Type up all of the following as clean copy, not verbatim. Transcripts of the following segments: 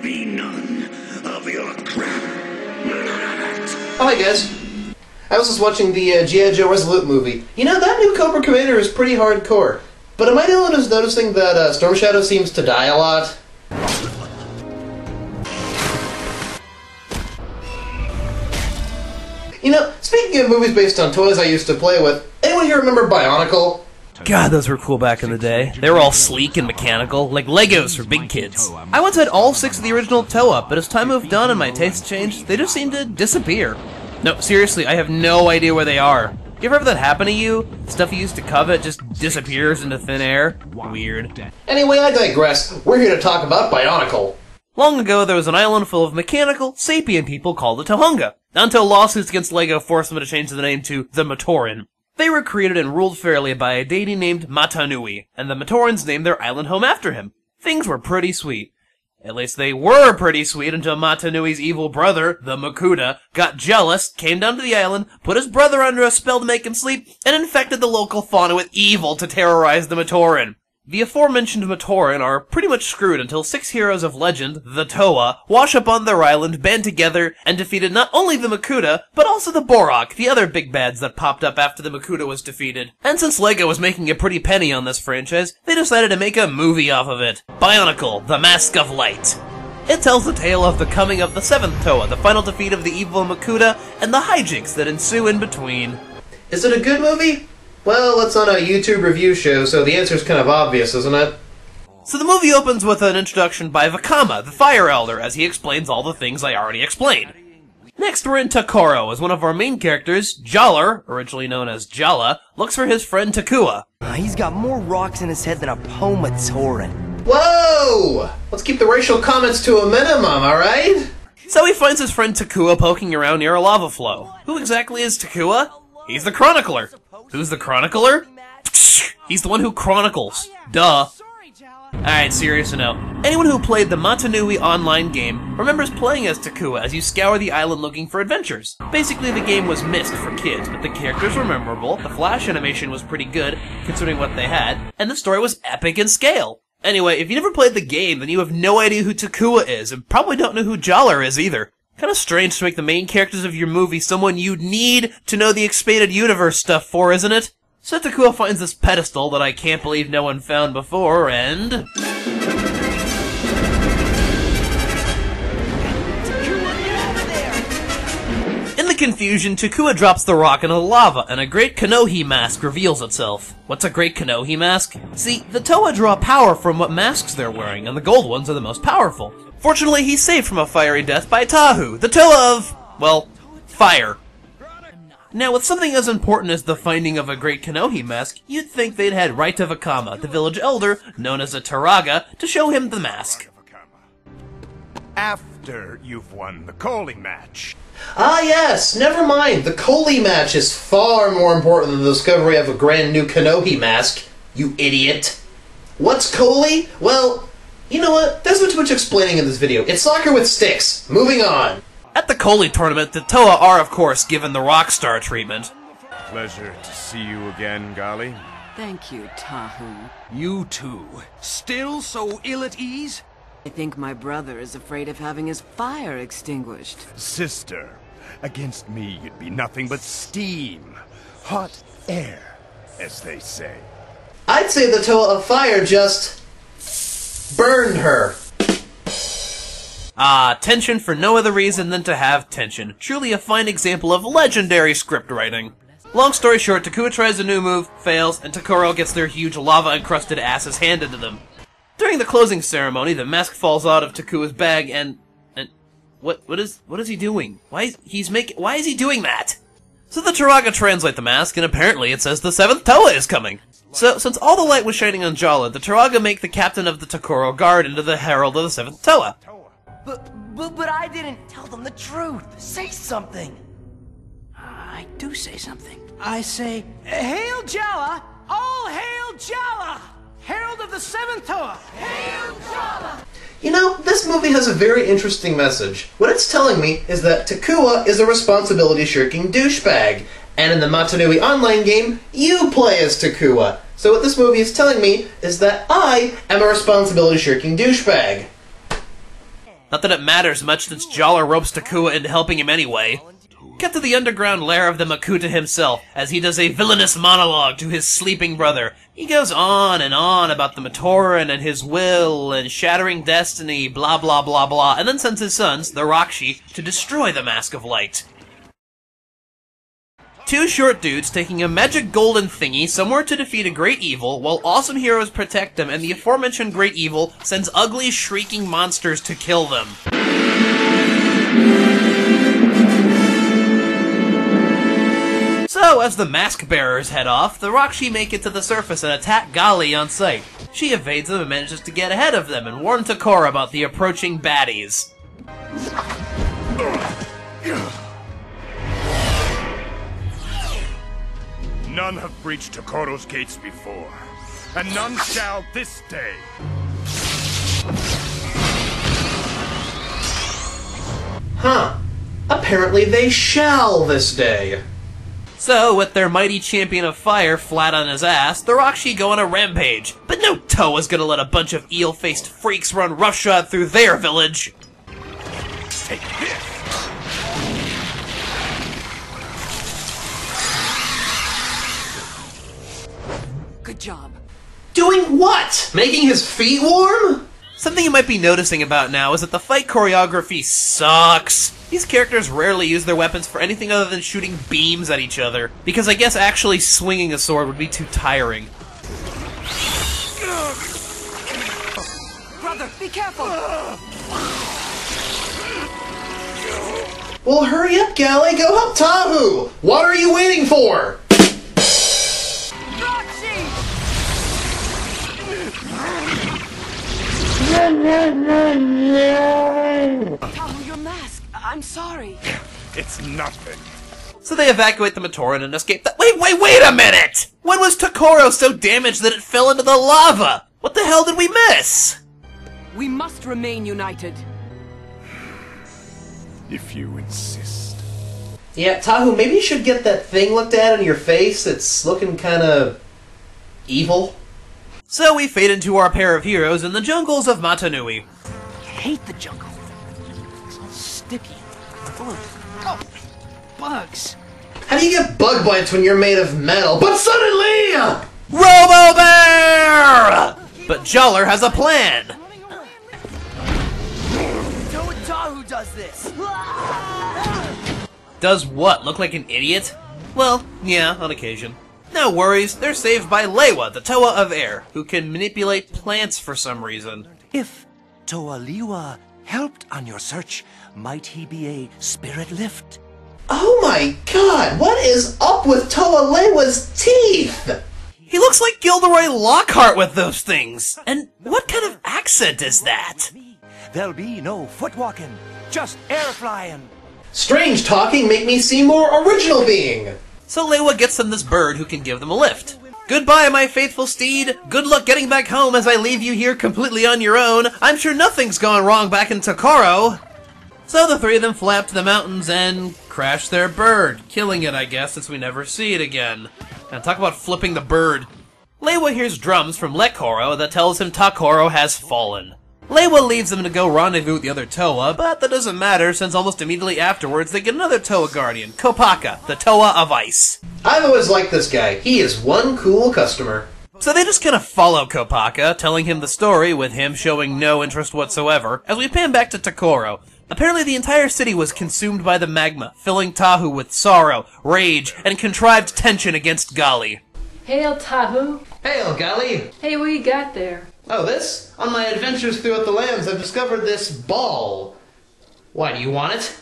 be none of your crap. Oh, hi guys. I was just watching the G.I. Joe Resolute movie. You know, that new Cobra Commander is pretty hardcore. But am I the only one who's noticing that Storm Shadow seems to die a lot? You know, speaking of movies based on toys I used to play with, anyone here remember Bionicle? God, those were cool back in the day. They were all sleek and mechanical, like Legos for big kids. I once had all 6 of the original Toa, but as time moved on and my tastes changed, they just seemed to disappear. No, seriously, I have no idea where they are. You ever have that happen to you? Stuff you used to covet just disappears into thin air? Weird. Anyway, I digress. We're here to talk about Bionicle. Long ago, there was an island full of mechanical, sapient people called the Tohunga, until lawsuits against LEGO forced them to change the name to the Matoran. They were created and ruled fairly by a deity named Matanui, and the Matorans named their island home after him. Things were pretty sweet. At least they were pretty sweet until Matanui's evil brother, the Makuta, got jealous, came down to the island, put his brother under a spell to make him sleep, and infected the local fauna with evil to terrorize the Matoran. The aforementioned Matoran are pretty much screwed until 6 heroes of legend, the Toa, wash up on their island, band together, and defeated not only the Makuta, but also the Borak, the other big bads that popped up after the Makuta was defeated. And since LEGO was making a pretty penny on this franchise, they decided to make a movie off of it. Bionicle, The Mask of Light. It tells the tale of the coming of the 7th Toa, the final defeat of the evil Makuta, and the hijinks that ensue in between. Is it a good movie? Well, it's on a YouTube review show, so the answer's kind of obvious, isn't it? So the movie opens with an introduction by Vakama, the Fire Elder, as he explains all the things I already explained. Next we're in Ta-Koro, as one of our main characters, Jaller, originally known as Jala, looks for his friend Takua. He's got more rocks in his head than a Pomatoran. Whoa! Let's keep the racial comments to a minimum, alright? So he finds his friend Takua poking around near a lava flow. Who exactly is Takua? He's the Chronicler. Who's the Chronicler? He's the one who chronicles. Duh. Alright, serious note. Anyone who played the Matanui online game remembers playing as Takua as you scour the island looking for adventures. Basically, the game was missed for kids, but the characters were memorable, the flash animation was pretty good, considering what they had, and the story was epic in scale. Anyway, if you never played the game, then you have no idea who Takua is, and probably don't know who Jaller is either. Kinda strange to make the main characters of your movie someone you'd need to know the expanded universe stuff for, isn't it? So Takua finds this pedestal that I can't believe no one found before, and... in the confusion, Takua drops the rock into the lava, and a great Kohi mask reveals itself. What's a great Kohi mask? See, the Toa draw power from what masks they're wearing, and the gold ones are the most powerful. Fortunately, he's saved from a fiery death by Tahu, the Toa of, well, fire. Now, with something as important as the finding of a great Kohi mask, you'd think they'd head right to Vakama, the village elder, known as a Turaga, to show him the mask. After you've won the Kohi match. Ah yes, never mind. The Kohi match is far more important than the discovery of a grand new Kohi mask, you idiot. What's Kohi? Well, you know what? There's not too much explaining in this video. It's soccer with sticks. Moving on. At the Kohi tournament, the Toa are, of course, given the rock star treatment. Pleasure to see you again, Gali. Thank you, Tahu. You too. Still so ill at ease? I think my brother is afraid of having his fire extinguished. Sister, against me you'd be nothing but steam. Hot air, as they say. I'd say the Toa of Fire just... burned her. Ah, tension for no other reason than to have tension. Truly a fine example of legendary script writing. Long story short, Takua tries a new move, fails, and Ta-Koro gets their huge lava-encrusted asses handed to them. During the closing ceremony, the mask falls out of Takua's bag and what is he doing? Why is he doing that? So the Turaga translate the mask, and apparently it says the 7th Toa is coming. So, since all the light was shining on Jala, the Turaga make the captain of the Ta-Koro guard into the herald of the 7th Toa. But I didn't tell them the truth. Say something. I do say something. I say, Hail Jala! All hail Jala! Herald of the 7th Toa! Hail Jala! You know, this movie has a very interesting message. What it's telling me is that Takua is a responsibility-shirking douchebag, and in the Matanui online game, you play as Takua. So what this movie is telling me is that I am a responsibility-shirking douchebag. Not that it matters much since Jollar ropes Takua into helping him anyway. Cut to the underground lair of the Makuta himself, as he does a villainous monologue to his sleeping brother. He goes on and on about the Matoran and his will, and shattering destiny, blah blah blah blah, and then sends his sons, the Rahkshi, to destroy the Mask of Light. Two short dudes taking a magic golden thingy somewhere to defeat a great evil, while awesome heroes protect them, and the aforementioned great evil sends ugly, shrieking monsters to kill them. So, as the mask bearers head off, the Rahkshi make it to the surface and attack Gali on sight. She evades them and manages to get ahead of them and warn Ta-Koro about the approaching baddies. None have breached Ta-Koro's gates before, and none shall this day. Huh. Apparently they shall this day. So, with their mighty champion of fire flat on his ass, the Rahkshi go on a rampage. But no Toa's gonna let a bunch of eel-faced freaks run roughshod through their village. Take this! Good job. Doing what? Making his feet warm? Something you might be noticing about now is that the fight choreography sucks. These characters rarely use their weapons for anything other than shooting beams at each other, because I guess actually swinging a sword would be too tiring. Brother, be careful! Well, hurry up, Gali. Go help Tahu. What are you waiting for? Rahkshi! Tahu, your mask. I'm sorry. It's nothing. So they evacuate the Matoran and escape the- Wait a minute! When was Ta-Koro so damaged that it fell into the lava? What the hell did we miss? We must remain united. If you insist. Yeah, Tahu, maybe you should get that thing looked at on your face. It's looking kind of evil. So we fade into our pair of heroes in the jungles of Matanui. I hate the jungle. It's all sticky. Full of bugs. How do you get bug bites when you're made of metal? But suddenly... Robo-Bear! But Jollar has a plan. Tahu does this. Does what, look like an idiot? Well, yeah, on occasion. No worries, they're saved by Lewa, the Toa of Air, who can manipulate plants for some reason. If Toa Liwa helped on your search, might he be a spirit lift? Oh my god, what is up with Toa Lewa's teeth? He looks like Gilderoy Lockhart with those things. And what kind of accent is that? There'll be no foot walking, just air flying. Strange talking make me seem more original being. So Lewa gets them this bird who can give them a lift. Goodbye, my faithful steed. Good luck getting back home as I leave you here completely on your own. I'm sure nothing's gone wrong back in Ta-Koro. So the three of them fly up to the mountains and crash their bird, killing it, I guess, since we never see it again. And talk about flipping the bird. Lewa hears drums from Lekoro that tells him Ta-Koro has fallen. Lewa leaves them to go rendezvous with the other Toa, but that doesn't matter since almost immediately afterwards they get another Toa guardian, Kopaka, the Toa of Ice. I've always liked this guy. He is one cool customer. So they just kind of follow Kopaka, telling him the story with him showing no interest whatsoever, as we pan back to Ta-Koro. Apparently the entire city was consumed by the magma, filling Tahu with sorrow, rage, and contrived tension against Gali. Hail, Tahu. Hail, Gali. Hey, what you got there? Oh, this? On my adventures throughout the lands, I've discovered this ball. Why, do you want it?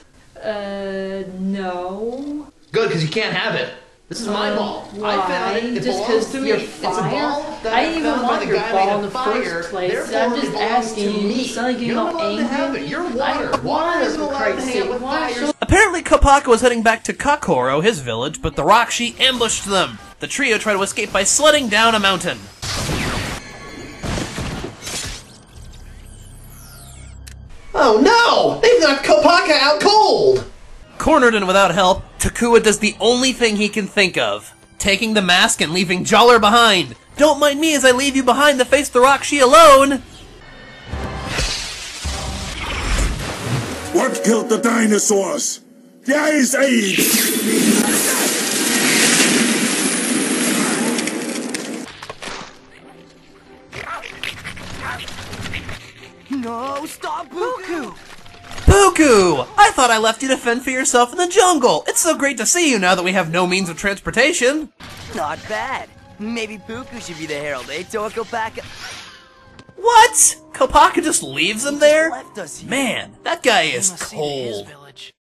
No. Good, because you can't have it. This is my ball. Why? I found it. It Just belongs 'cause to me. you're It's a ball that I didn't even found by want the your guy ball made in of the fire. first place. Therefore, I'm it just belongs asking to you. me. You sound like You're you're not all allowed to have angry. it. You're water. Water Water, isn't for allowed to Christ's hang sake. out with Why fire. so- Apparently Kopaka was heading back to Ka-Koro, his village, but the Rahkshi ambushed them. The trio try to escape by sledding down a mountain. Oh no! They've knocked Kopaka out cold! Cornered and without help, Takua does the only thing he can think of. Taking the mask and leaving Jollar behind. Don't mind me as I leave you behind to face the Rahkshi alone! What killed the dinosaurs? The Ice Age! No, stop, Buku! Buku! I thought I left you to fend for yourself in the jungle. It's so great to see you now that we have no means of transportation. Not bad. Maybe Buku should be the herald, eh, Kopaka? What? Kopaka just leaves him there? Left us here. Man, that guy is Must see to his cold. village.